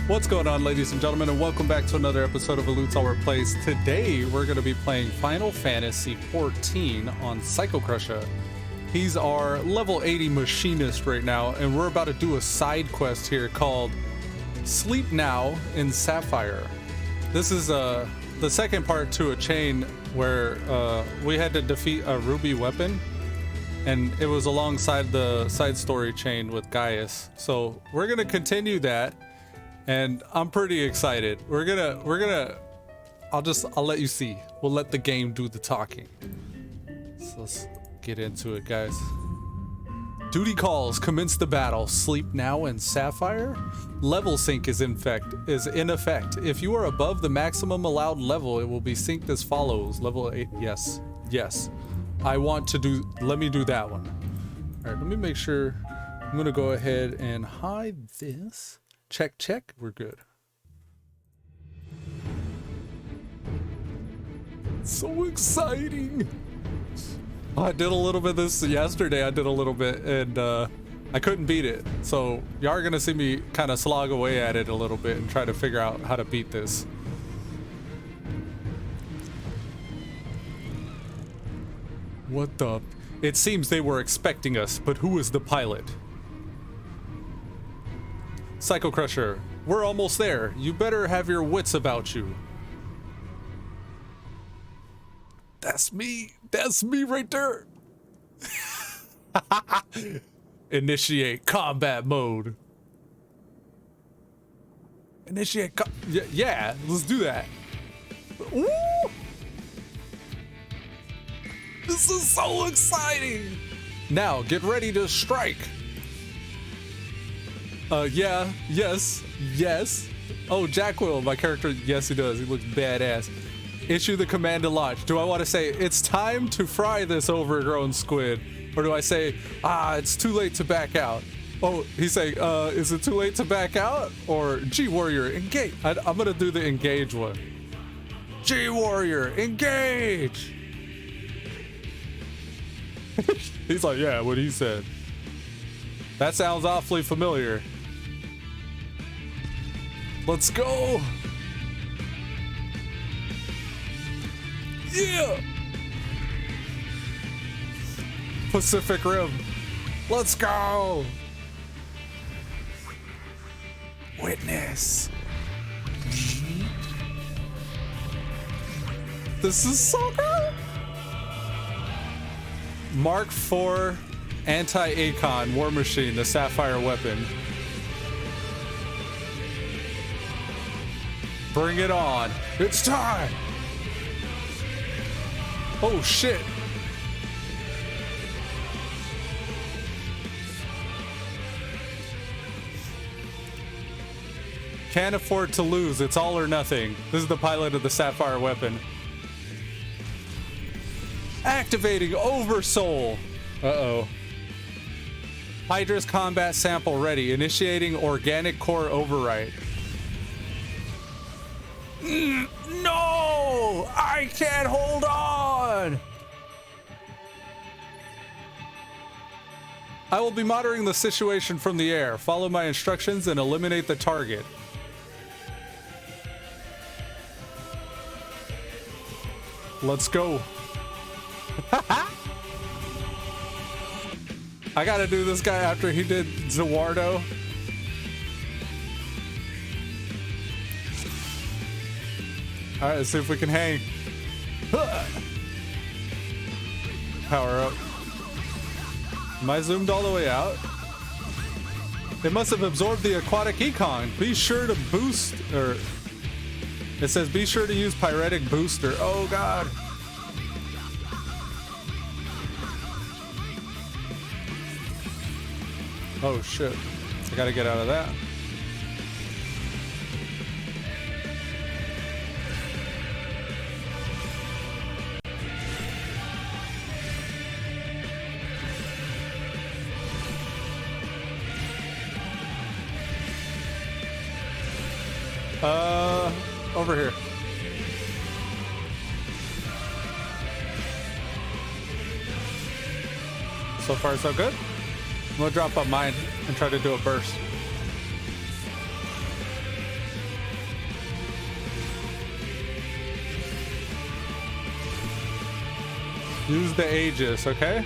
What's going on, ladies and gentlemen, and welcome back to another episode of Elude Stalwart Plays. Today, we're going to be playing Final Fantasy XIV on Psycho Crusher. He's our level 80 machinist right now, and we're about to do a side quest here called Sleep Now in Sapphire. This is the second part to a chain where we had to defeat a ruby weapon, and it was alongside the side story chain with Gaius. So we're going to continue that. And I'm pretty excited. I'll let you see. We'll let the game do the talking. So let's get into it, guys. Duty calls, commence the battle. Sleep now in Sapphire. Level sync is in effect. If you are above the maximum allowed level, it will be synced as follows. Level 8, yes. Let me do that one. All right, let me make sure. I'm gonna go ahead and hide this. Check, we're good. So exciting. I did a little bit of this yesterday. And I couldn't beat it. So y'all are gonna see me kind of slog away at it a little bit and try to figure out how to beat this. What the? It seems they were expecting us, but who is the pilot? Psycho Crusher, we're almost there. You better have your wits about you. That's me right there. Initiate combat mode. Yeah, let's do that. Woo! This is so exciting. Now, get ready to strike. Yes. Oh, Jack will, my character, yes he does. He looks badass. Issue the command to launch. Do I want to say, it's time to fry this overgrown squid? Or do I say, it's too late to back out? Oh, he's saying, is it too late to back out? Or, G-Warrior, engage. I'm gonna do the engage one. G-Warrior, engage! He's like, yeah, what he said. That sounds awfully familiar. Let's go! Yeah! Pacific Rim. Let's go! Witness. This is so good! Mark IV Anti-Acon War Machine, the Sapphire weapon. Bring it on. It's time. Oh, shit. Can't afford to lose. It's all or nothing. This is the pilot of the Sapphire weapon. Activating Oversoul. Uh-oh. Hydra's combat sample ready. Initiating organic core overwrite. No! I can't hold on! I will be monitoring the situation from the air. Follow my instructions and eliminate the target. Let's go. I gotta do this guy after he did Zawardo. All right, let's see if we can hang. Power up. Am I zoomed all the way out? It must have absorbed the aquatic econ. Be sure to boost, or it says be sure to use pyretic booster. Oh God. Oh shit. I gotta get out of that. Over here. So far, so good. I'm gonna drop on mine and try to do a burst. Use the Aegis, okay?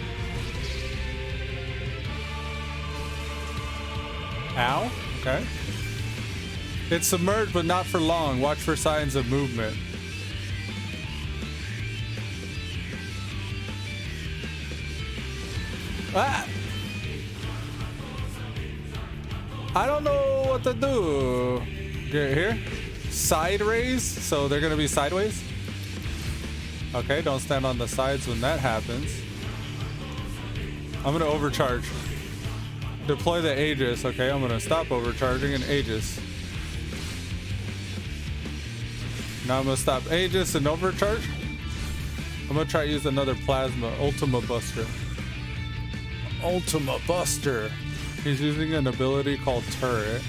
Ow. Okay. It's submerged, but not for long. Watch for signs of movement. Ah! I don't know what to do. Get here. Side raise, so they're gonna be sideways. Okay, don't stand on the sides when that happens. I'm gonna overcharge. Deploy the Aegis. Okay, I'm gonna stop overcharging and Aegis. Now I'm gonna stop Aegis and overcharge. I'm gonna try to use another plasma. Ultima Buster. Ultima Buster. He's using an ability called Turret.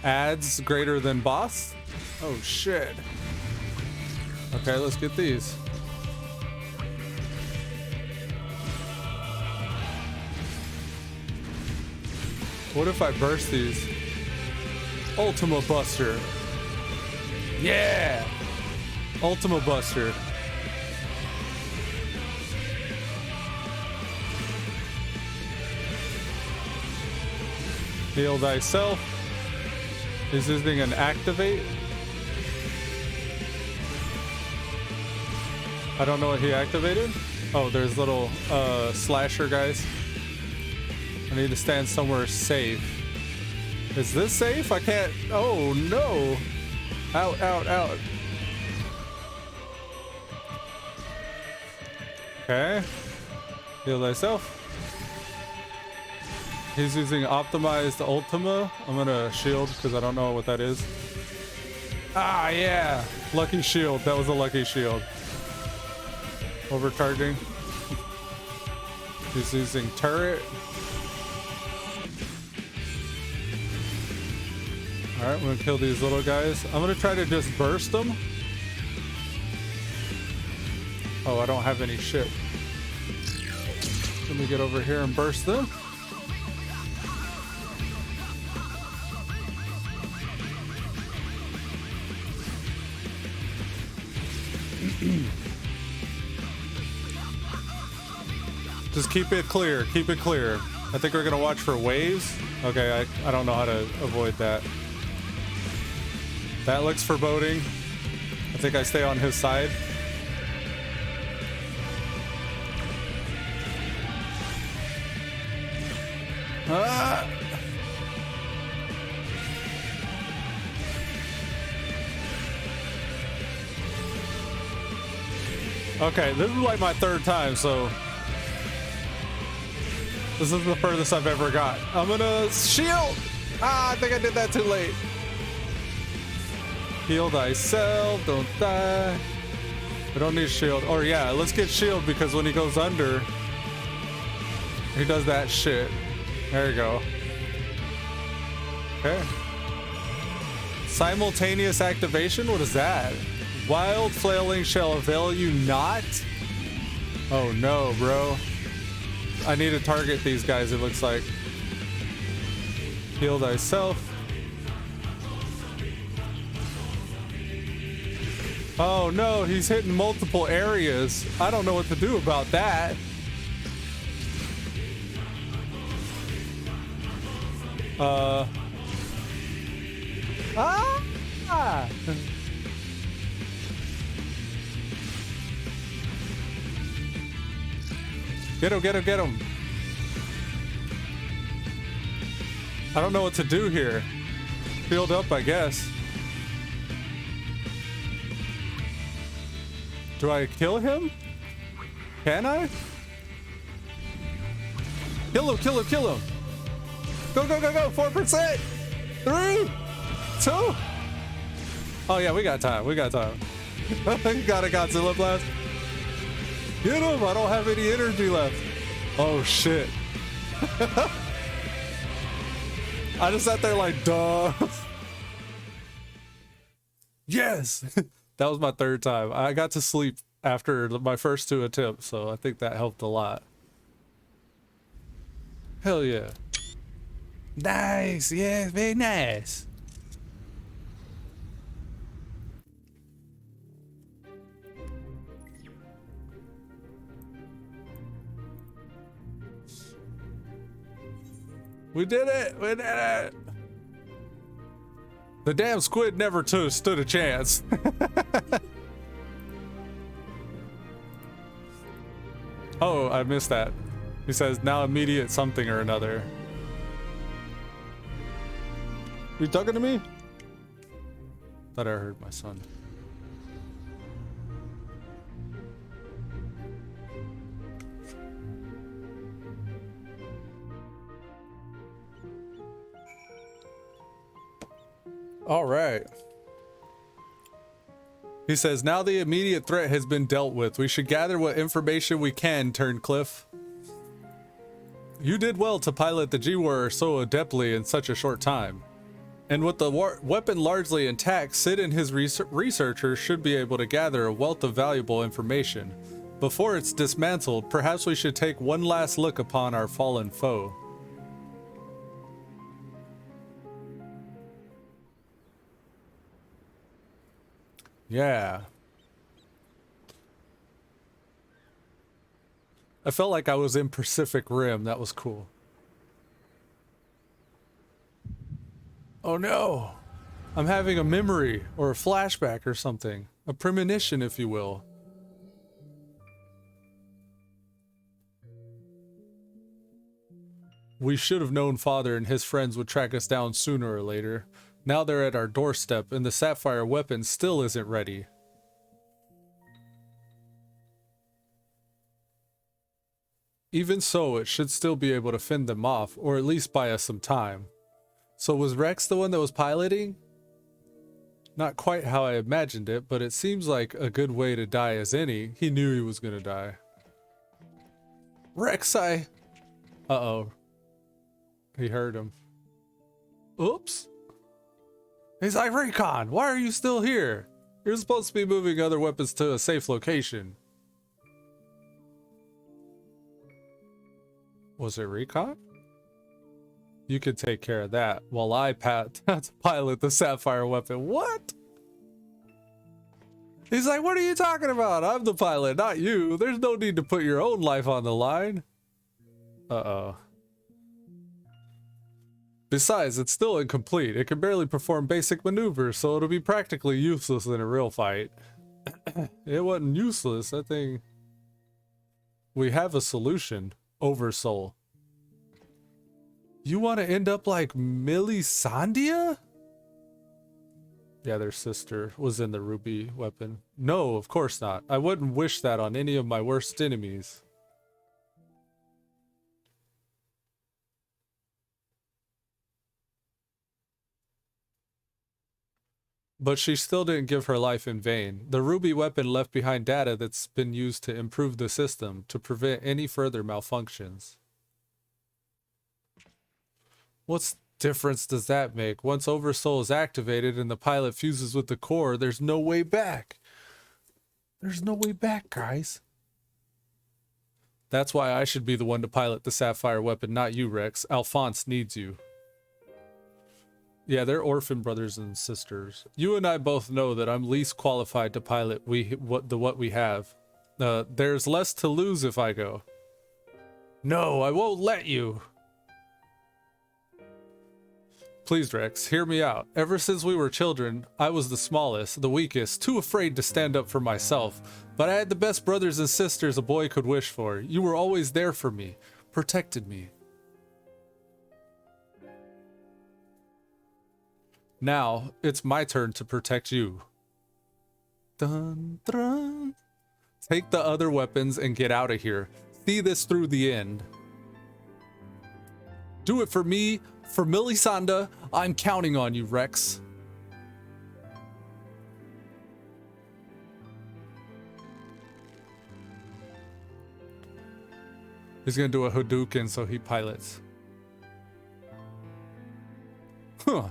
Adds greater than boss. Oh shit. Okay, let's get these. What if I burst these? Ultima Buster. Yeah! Ultima Buster. Heal thyself. He's using an activate. I don't know what he activated. Oh, there's little slasher guys. I need to stand somewhere safe. Is this safe? I can't. Oh no. Out, out, out. Okay. Heal thyself. He's using optimized Ultima. I'm gonna shield because I don't know what that is. Ah, yeah. Lucky shield. That was a lucky shield. Overcharging. He's using turret. Alright, I'm gonna kill these little guys. I'm gonna try to just burst them. Oh, I don't have any shit. Let me get over here and burst them. Just keep it clear. Keep it clear. I think we're gonna watch for waves. Okay, I don't know how to avoid that. That looks foreboding. I think I stay on his side. Ah! Okay, this is like my third time, so this is the furthest I've ever got. I'm gonna shield. Ah, I think I did that too late. Heal thyself, don't die. I don't need shield. Or yeah, let's get shield because when he goes under, he does that shit. There you go. Okay. Simultaneous activation? What is that? Wild flailing shall avail you not? Oh no, bro. I need to target these guys, it looks like. Heal thyself. Oh no, he's hitting multiple areas. I don't know what to do about that. Ah! Get him, get him, get him. I don't know what to do here. Field up, I guess. Do I kill him? Can I? Kill him, kill him, kill him. Go, go, go, go. 4%. 3, 2. Oh, yeah, we got time. We got time. Got a Godzilla blast. Get him. I don't have any energy left. Oh, shit. I just sat there like, duh. Yes. That was my third time. I got to sleep after my first 2 attempts, so I think that helped a lot. Hell yeah. Nice. Yeah, very nice. We did it! We did it! The damn squid never stood a chance. Oh, I missed that. He says, now immediate something or another. You talking to me? Thought I heard my son. All right. He says, now the immediate threat has been dealt with. We should gather what information we can, Turncliffe. You did well to pilot the G-War so adeptly in such a short time. And with the weapon largely intact, Sid and his researchers should be able to gather a wealth of valuable information. Before it's dismantled, perhaps we should take one last look upon our fallen foe. Yeah. I felt like I was in Pacific Rim. That was cool. Oh no. I'm having a memory or a flashback or something. A premonition, if you will. We should have known Father and his friends would track us down sooner or later. Now they're at our doorstep, and the Sapphire weapon still isn't ready. Even so, it should still be able to fend them off, or at least buy us some time. So was Rex the one that was piloting? Not quite how I imagined it, but it seems like a good way to die as any. He knew he was gonna die. Rex, Uh-oh. He heard him. Oops. He's like, Recon, why are you still here? You're supposed to be moving other weapons to a safe location. Was it Recon? You could take care of that while I pilot the Sapphire weapon. What? He's like, what are you talking about? I'm the pilot, not you. There's no need to put your own life on the line. Uh-oh. Besides, it's still incomplete. It can barely perform basic maneuvers, so it'll be practically useless in a real fight. It wasn't useless, I think. We have a solution. Oversoul. You want to end up like Melisandre? Yeah, their sister was in the ruby weapon. No, of course not. I wouldn't wish that on any of my worst enemies. But she still didn't give her life in vain. The ruby weapon left behind data that's been used to improve the system to prevent any further malfunctions. What difference does that make? Once Oversoul is activated and the pilot fuses with the core, there's no way back. There's no way back, guys. That's why I should be the one to pilot the Sapphire weapon, not you, Rex. Alphonse needs you. Yeah, they're orphan brothers and sisters. You and I both know that I'm least qualified to pilot what we have. There's less to lose if I go. No, I won't let you. Please, Rex, hear me out. Ever since we were children, I was the smallest, the weakest, too afraid to stand up for myself. But I had the best brothers and sisters a boy could wish for. You were always there for me, protected me. Now, it's my turn to protect you. Dun, dun. Take the other weapons and get out of here. See this through the end. Do it for me, for Melisandre. I'm counting on you, Rex. He's gonna do a Hadouken so he pilots. Huh.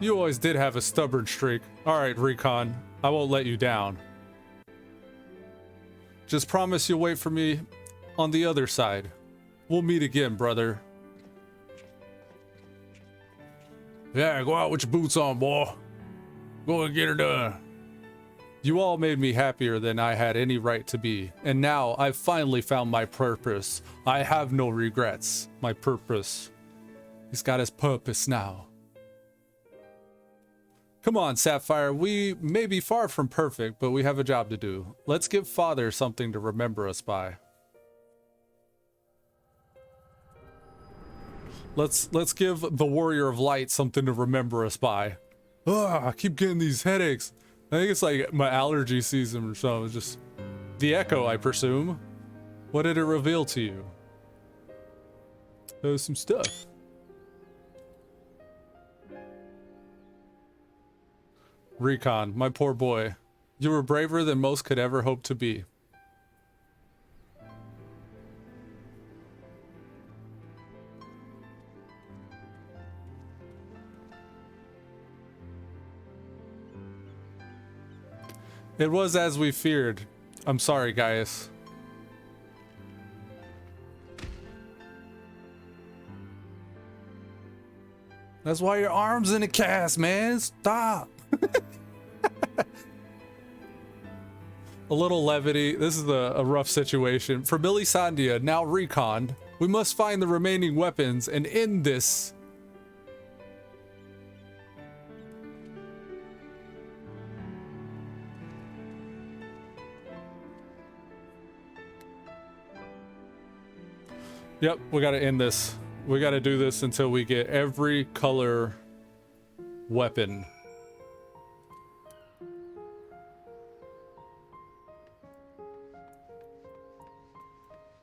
You always did have a stubborn streak. Alright, Recon. I won't let you down. Just promise you'll wait for me on the other side. We'll meet again, brother. Yeah, go out with your boots on, boy. Go and get her done. You all made me happier than I had any right to be. And now I've finally found my purpose. I have no regrets. My purpose. He's got his purpose now. Come on, Sapphire. We may be far from perfect, but we have a job to do. Let's give Father something to remember us by. Let's give the Warrior of Light something to remember us by. Ugh, I keep getting these headaches. I think it's like my allergy season or something. It's just the echo, I presume. What did it reveal to you? There was some stuff. Recon, my poor boy. You were braver than most could ever hope to be. It was as we feared. I'm sorry, Gaius. That's why your arm's in a cast, man. Stop. A little levity. This is a rough situation. For Billy Sandia, now reconned, we must find the remaining weapons and end this. Yep, we gotta end this. We gotta do this until we get every color weapon.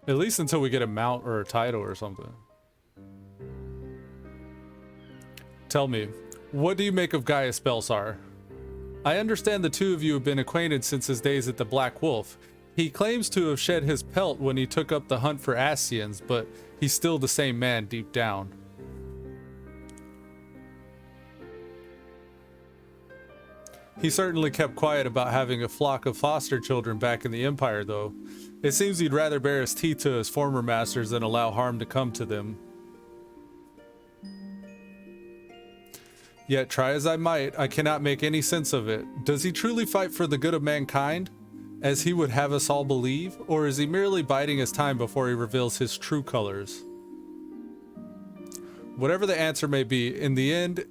At least until we get a mount or a title or something. Tell me, what do you make of Gaius Belsar? I understand the two of you have been acquainted since his days at the Black Wolf. He claims to have shed his pelt when he took up the hunt for Ascians, but he's still the same man deep down. He certainly kept quiet about having a flock of foster children back in the Empire, though. It seems he'd rather bare his teeth to his former masters than allow harm to come to them. Yet, try as I might, I cannot make any sense of it. Does he truly fight for the good of mankind, as he would have us all believe, or is he merely biding his time before he reveals his true colors? Whatever the answer may be, in the end,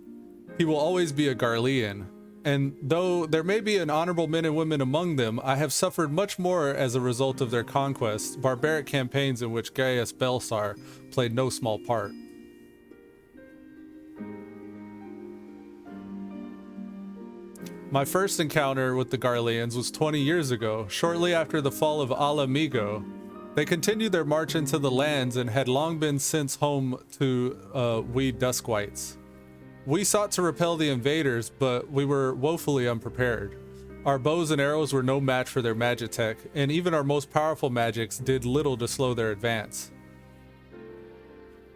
he will always be a Garlean. And though there may be an honorable men and women among them, I have suffered much more as a result of their conquests, barbaric campaigns in which Gaius Belsar played no small part. My first encounter with the Garleans was 20 years ago, shortly after the fall of Ala Migo. They continued their march into the lands and had long been since home to we Duskwites. We sought to repel the invaders, but we were woefully unprepared. Our bows and arrows were no match for their magitech, and even our most powerful magics did little to slow their advance.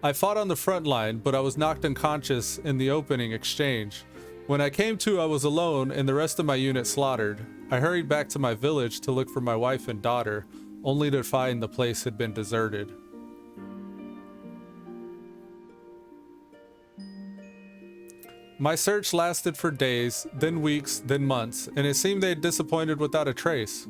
I fought on the front line, but I was knocked unconscious in the opening exchange. When I came to, I was alone and the rest of my unit slaughtered. I hurried back to my village to look for my wife and daughter, only to find the place had been deserted. My search lasted for days, then weeks, then months, and it seemed they had disappointed without a trace.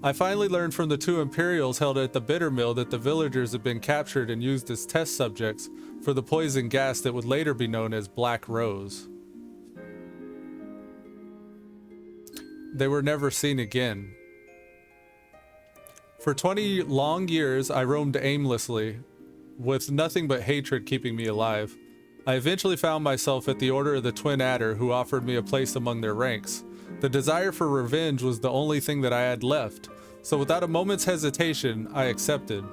I finally learned from the two Imperials held at the bitter mill that the villagers had been captured and used as test subjects for the poison gas that would later be known as Black Rose. They were never seen again. For 20 long years, I roamed aimlessly, with nothing but hatred keeping me alive. I eventually found myself at the Order of the Twin Adder, who offered me a place among their ranks. The desire for revenge was the only thing that I had left, so without a moment's hesitation, I accepted.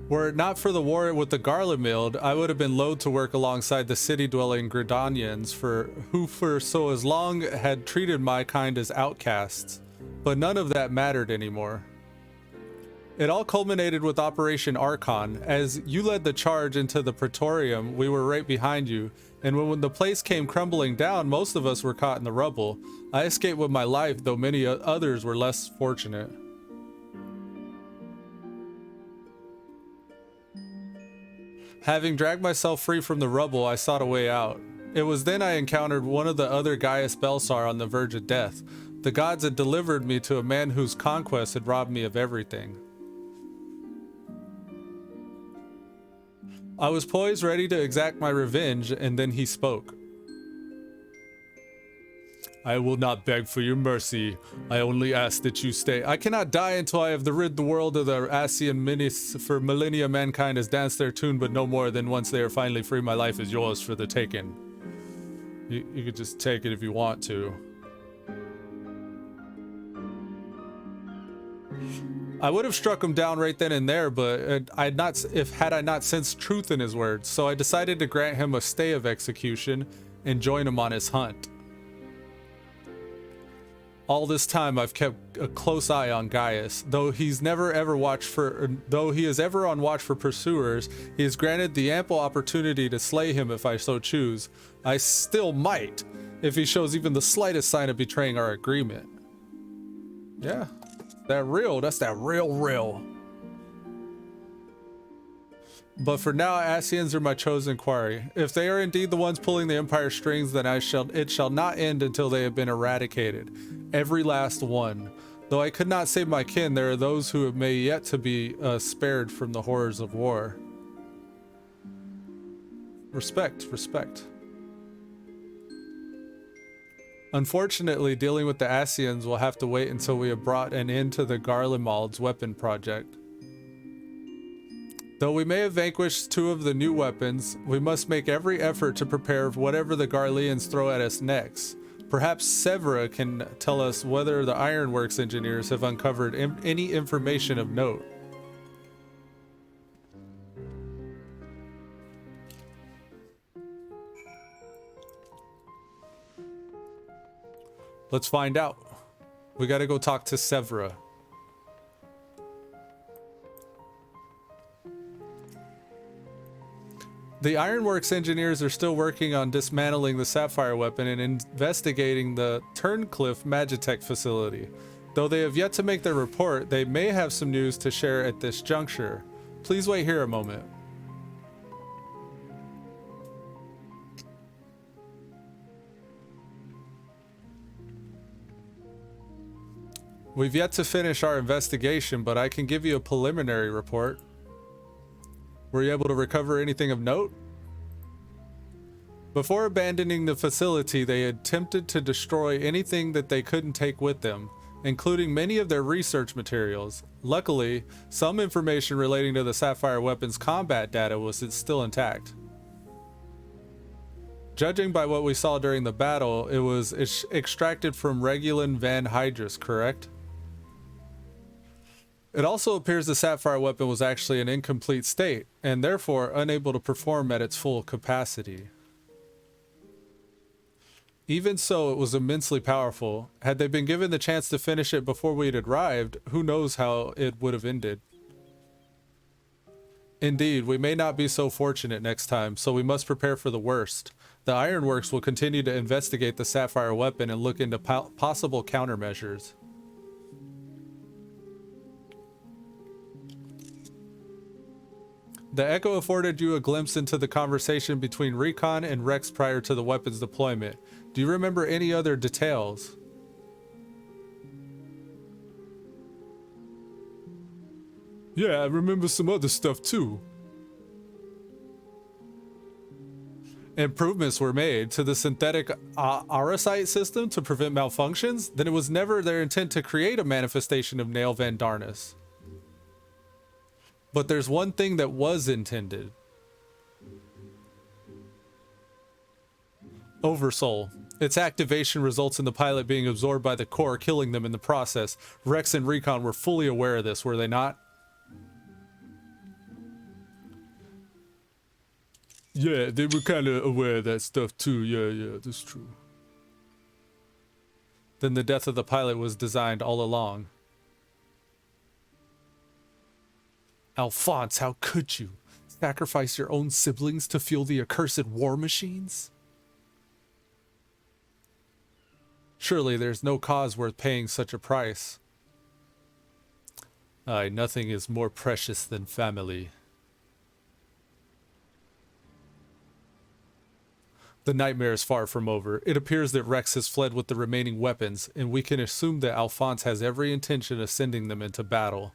Were it not for the war with the Garlemald, I would have been loath to work alongside the city-dwelling Gridanians, who for so as long had treated my kind as outcasts, but none of that mattered anymore. It all culminated with Operation Archon. As you led the charge into the Praetorium, we were right behind you, and when the place came crumbling down, most of us were caught in the rubble. I escaped with my life, though many others were less fortunate. Having dragged myself free from the rubble, I sought a way out. It was then I encountered one of the other Gaius Belsar on the verge of death. The gods had delivered me to a man whose conquest had robbed me of everything. I was poised, ready to exact my revenge, and then he spoke. I will not beg for your mercy. I only ask that you stay. I cannot die until I have rid the world of the Asian menace. For millennia, mankind has danced their tune, but no more than once they are finally free. My life is yours for the taking. You could just take it if you want to. I would have struck him down right then and there, but had I not sensed truth in his words, so I decided to grant him a stay of execution and join him on his hunt. All this time, I've kept a close eye on Gaius. Though he is ever on watch for pursuers, he is granted the ample opportunity to slay him if I so choose. I still might, if he shows even the slightest sign of betraying our agreement. Yeah, that's that real. But for now, Asians are my chosen quarry. If they are indeed the ones pulling the Empire's strings, then it shall not end until they have been eradicated. Every last one. Though I could not save my kin, there are those who may yet to be spared from the horrors of war. Respect. Unfortunately, dealing with the Asians will have to wait until we have brought an end to the Garlemald's weapon project. Though we may have vanquished 2 of the new weapons, we must make every effort to prepare for whatever the Garleans throw at us next. Perhaps Severa can tell us whether the Ironworks engineers have uncovered any information of note. Let's find out. We gotta go talk to Severa. The Ironworks engineers are still working on dismantling the Sapphire weapon and investigating the Turncliffe Magitech facility. Though they have yet to make their report, they may have some news to share at this juncture. Please wait here a moment. We've yet to finish our investigation, but I can give you a preliminary report. Were you able to recover anything of note? Before abandoning the facility, they attempted to destroy anything that they couldn't take with them, including many of their research materials. Luckily, some information relating to the Sapphire weapon's combat data was still intact. Judging by what we saw during the battle, it was extracted from Regulan Van Hydrus, correct? It also appears the Sapphire weapon was actually an incomplete state, and therefore unable to perform at its full capacity. Even so, it was immensely powerful. Had they been given the chance to finish it before we'd arrived, who knows how it would have ended. Indeed, we may not be so fortunate next time, so we must prepare for the worst. The Ironworks will continue to investigate the Sapphire weapon and look into possible countermeasures. The Echo afforded you a glimpse into the conversation between Recon and Rex prior to the weapon's deployment. Do you remember any other details? Yeah, I remember some other stuff too. Improvements were made to the synthetic Arasite system to prevent malfunctions. Then it was never their intent to create a manifestation of Nail Van Darnus. But there's one thing that was intended. Oversoul. Its activation results in the pilot being absorbed by the core, killing them in the process. Rex and Recon were fully aware of this, were they not? Yeah, they were kind of aware of that stuff too. Yeah, that's true. Then the death of the pilot was designed all along. Alphonse, how could you sacrifice your own siblings to fuel the accursed war machines? Surely there's no cause worth paying such a price. Aye, nothing is more precious than family. The nightmare is far from over. It appears that Rex has fled with the remaining weapons, and we can assume that Alphonse has every intention of sending them into battle.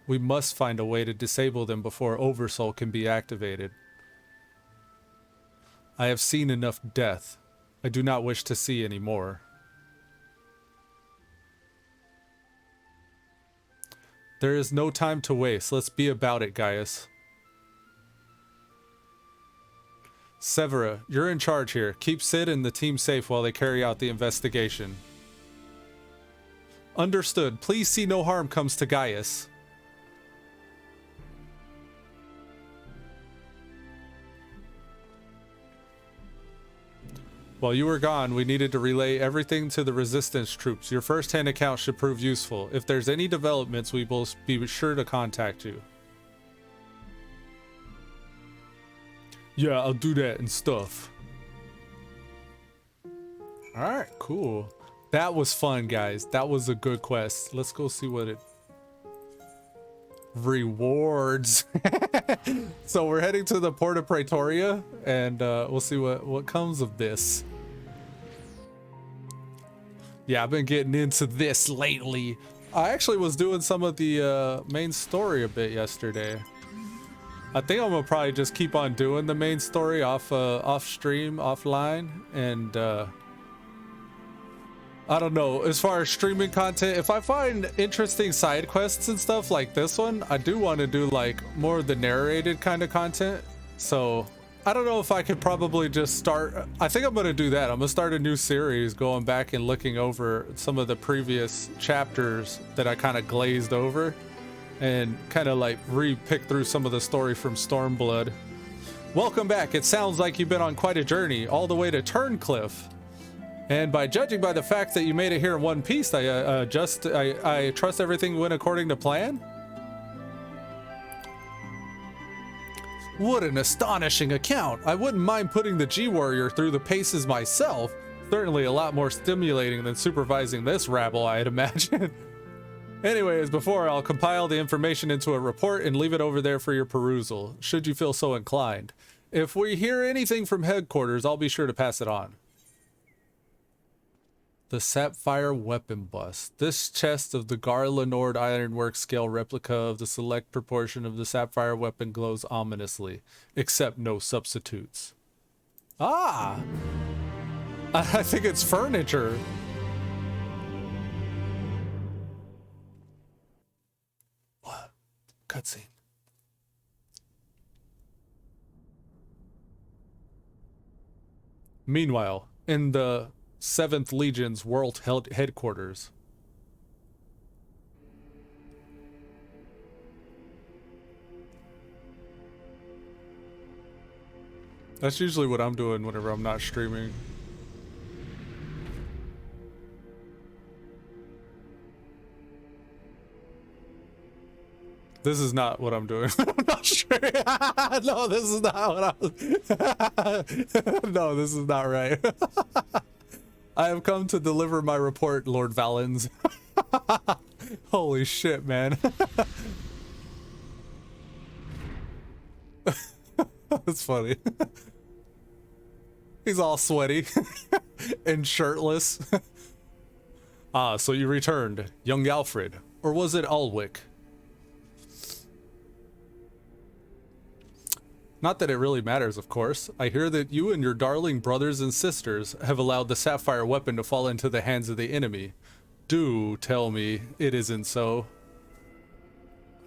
We must find a way to disable them before Oversoul can be activated. I have seen enough death. I do not wish to see any more. There is no time to waste. Let's be about it, Gaius. Severa, you're in charge here. Keep Sid and the team safe while they carry out the investigation. Understood. Please see no harm comes to Gaius. While you were gone, we needed to relay everything to the resistance troops. Your first-hand account should prove useful. If there's any developments, we will be sure to contact you. Yeah, I'll do that and stuff. Alright, cool. That was fun, guys. That was a good quest. Let's go see what it... Rewards. So we're heading to the Port of Praetoria, and we'll see what comes of this. Yeah, I've been getting into this lately. I actually was doing some of the main story a bit yesterday. I think I'm gonna probably just keep on doing the main story off stream, offline, and I don't know, as far as streaming content, if I find interesting side quests and stuff like this one, I do want to do like more of the narrated kind of content. So I don't know if I could probably just start, I think I'm going to do that. I'm going to start a new series going back and looking over some of the previous chapters that I kind of glazed over and kind of like re-pick through some of the story from Stormblood. Welcome back. It sounds like you've been on quite a journey all the way to Turncliffe. And by judging by the fact that you made it here in one piece, I trust everything went according to plan? What an astonishing account. I wouldn't mind putting the G-Warrior through the paces myself. Certainly a lot more stimulating than supervising this rabble, I'd imagine. Anyways, I'll compile the information into a report and leave it over there for your perusal, should you feel so inclined. If we hear anything from headquarters, I'll be sure to pass it on. The Sapphire weapon bust. This chest of the Gar-Lenord ironwork scale replica of the select proportion of the Sapphire weapon glows ominously, except no substitutes. Ah! I think it's furniture. What? Cutscene. Meanwhile, in the 7th Legion's world headquarters. That's usually what I'm doing whenever I'm not streaming. This is not what I'm doing. I'm not sure. No, this is not what I was... No, this is not right. I have come to deliver my report, Lord Valens. Holy shit, man. That's funny. He's all sweaty and shirtless. Ah, so you returned, young Alfred. Or was it Alwick? Not that it really matters, of course. I hear that you and your darling brothers and sisters have allowed the Sapphire weapon to fall into the hands of the enemy. Do tell me it isn't so.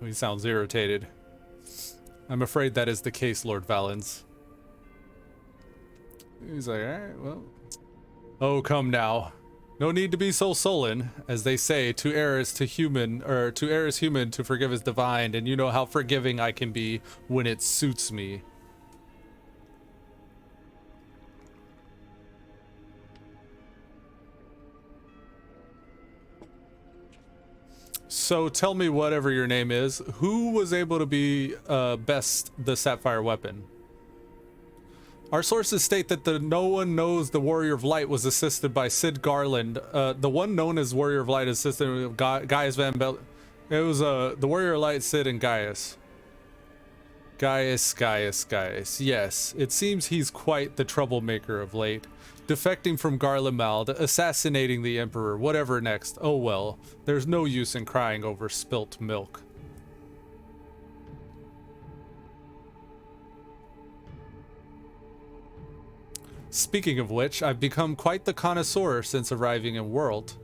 He sounds irritated. I'm afraid that is the case, Lord Valens. He's like, alright, well. Oh, come now. No need to be so sullen. As they say, to err is human, to forgive is divine, and you know how forgiving I can be when it suits me. So tell me, whatever your name is, who was able to be best the Sapphire weapon? Our sources state that no one knows the Warrior of Light was assisted by Sid Garland. The one known as Warrior of Light assisted Gaius Van Belt. It was the Warrior of Light, Sid, and Gaius. Gaius. Yes, it seems he's quite the troublemaker of late. Defecting from Garlemald, assassinating the Emperor, whatever next. Oh well, there's no use in crying over spilt milk. Speaking of which, I've become quite the connoisseur since arriving in World.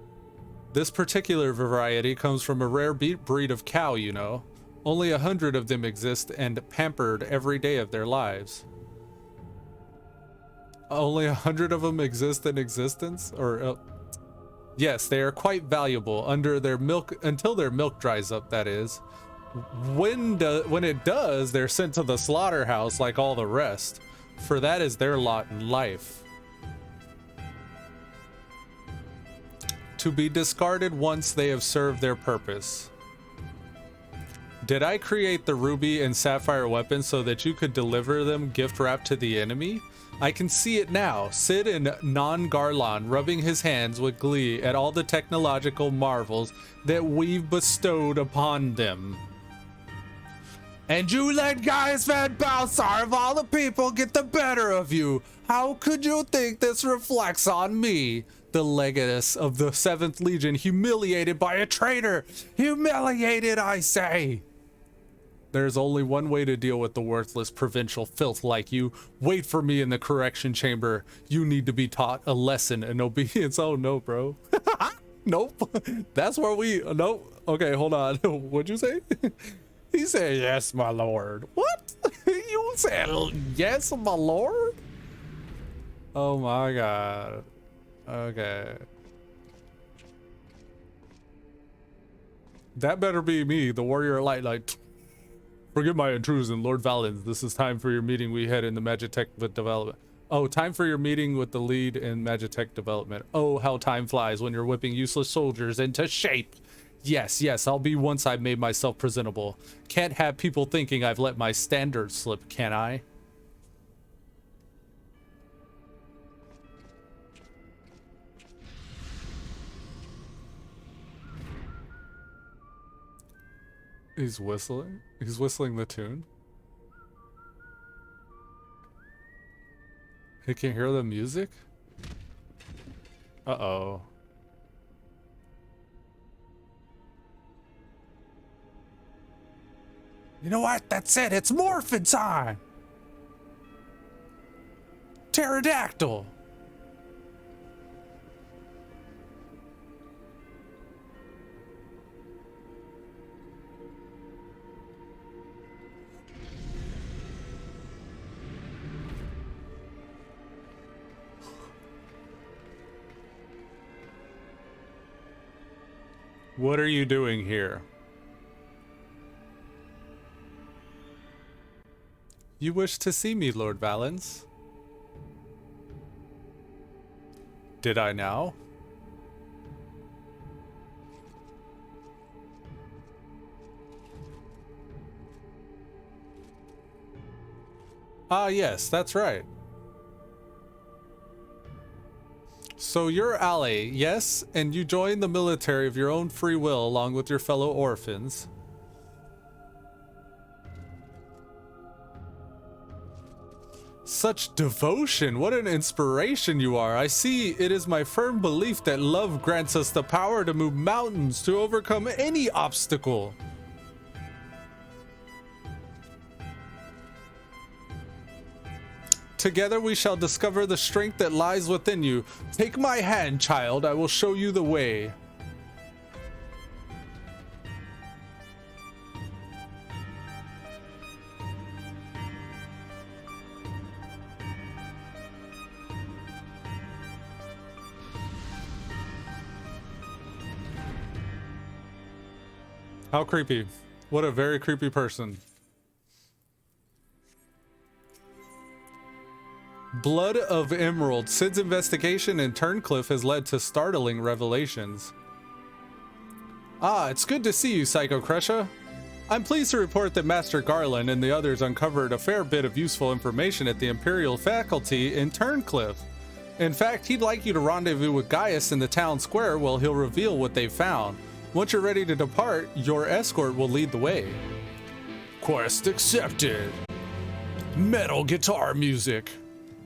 This particular variety comes from a rare breed of cow, you know. Only 100 of them exist and pampered every day of their lives. Only 100 of them exist in existence? Or, yes, they are quite valuable until their milk dries up, that is. When it does, they're sent to the slaughterhouse like all the rest, for that is their lot in life. To be discarded once they have served their purpose. Did I create the ruby and sapphire weapons so that you could deliver them gift wrapped to the enemy? I can see it now, Sid and Non-Garlan rubbing his hands with glee at all the technological marvels that we've bestowed upon them. And you let Gaius Van Balsar of all the people get the better of you. How could you think this reflects on me? The Legatus of the 7th Legion, humiliated by a traitor. Humiliated, I say. There's only one way to deal with the worthless provincial filth like you. Wait for me in the correction chamber. You need to be taught a lesson in obedience. Oh no, bro. Nope. That's where we, nope. Okay, hold on. What'd you say? He said, yes, my lord. What? You said, yes, my lord? Oh my God. Okay. That better be me, the warrior light. Forgive my intrusion, Lord Valens. This is time for your meeting we had in the Magitech development. Oh, time for your meeting with the lead in Magitech development. Oh, how time flies when you're whipping useless soldiers into shape. Yes, I'll be once I've made myself presentable. Can't have people thinking I've let my standards slip, can I? He's whistling? He's whistling the tune? He can hear the music? Uh-oh. You know what? That's it. It's morphin' time. Pterodactyl. What are you doing here? You wish to see me, Lord Valens? Did I now? Ah, yes, that's right. So you're ally, yes? And you joined the military of your own free will along with your fellow orphans. Such devotion, what an inspiration you are. I see it is my firm belief that love grants us the power to move mountains, to overcome any obstacle. Together we shall discover the strength that lies within you. Take my hand, child, I will show you the way. How creepy. What a very creepy person. Blood of Emerald. Sid's investigation in Turncliffe has led to startling revelations. Ah, it's good to see you, Psycho Crusher. I'm pleased to report that Master Garland and the others uncovered a fair bit of useful information at the Imperial faculty in Turncliffe. In fact, he'd like you to rendezvous with Gaius in the town square while he'll reveal what they've found. Once you're ready to depart, your escort will lead the way. Quest accepted. Metal guitar music.